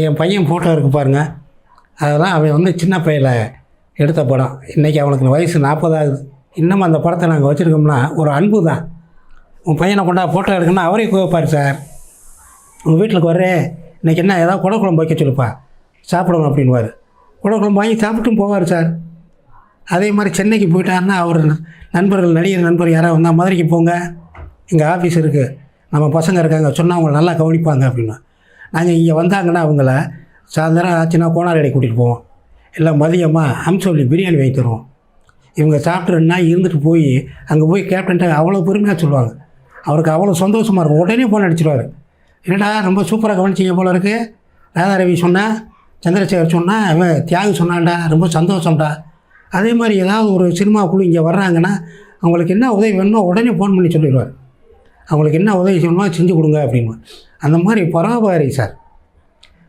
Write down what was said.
என் பையன் ஃபோட்டோ இருக்குது பாருங்கள். அதெல்லாம் அவன் வந்து சின்ன பையனில் எடுத்த படம். இன்றைக்கி அவனுக்கு வயசு 40 ஆகுது. இன்னமும் அந்த படத்தை நாங்கள் வச்சுருக்கோம்னா ஒரு அன்பு தான். உன் பையனை கொண்டா ஃபோட்டோ எடுக்கணும்னா அவரே கோவைப்பார். சார் உங்கள் வீட்டுக்கு வர்றேன், இன்றைக்கி என்ன ஏதாவது குடக்குழம்பு வைக்க சொல்லுப்பா, சாப்பிடணும் அப்படின்வார். குடக்குழம்பு வாங்கி சாப்பிட்டும் போவார் சார். அதே மாதிரி சென்னைக்கு போயிட்டாருன்னா அவர் நண்பர்கள், நடிகர் நண்பர் யாராவது வந்தால் மதுரைக்கு போங்க, எங்கள் ஆஃபீஸ் இருக்குது, நம்ம பசங்க இருக்காங்க, சொன்னால் அவங்கள நல்லா கவனிப்பாங்க அப்படின்னா. நாங்கள் இங்கே வந்தாங்கன்னா அவங்கள சாயந்தரம் ஆச்சுன்னா கோனாரடை கூட்டிகிட்டு போவோம், இல்லை மதியமாக அம்சவள்ளி பிரியாணி வாங்கி தருவோம். இவங்க சாப்பிட்டு 2 நாள் இருந்துட்டு போய் அங்கே போய் கேப்டன்ட்ட அவ்வளோ பெருமையாக சொல்லுவாங்க. அவருக்கு அவ்வளோ சந்தோஷமாக இருக்கும். உடனே ஃபோன் அடிச்சிடுவார். என்னடா ரொம்ப சூப்பராக கவனிச்சிங்க போல இருக்குது, ராதாரவி சொன்னால், சந்திரசேகர் சொன்னால், அவன் தியாகு சொன்னான்டா, ரொம்ப சந்தோஷம்டா. அதே மாதிரி ஏதாவது ஒரு சினிமா குழு இங்கே வர்றாங்கன்னா அவங்களுக்கு என்ன உதவி வேணுமோ உடனே ஃபோன் பண்ணி சொல்லிடுவார். அவங்களுக்கு என்ன உதவி செய்யணுமோ செஞ்சு கொடுங்க அப்படின்னு. அந்த மாதிரி பராபாரி சார்.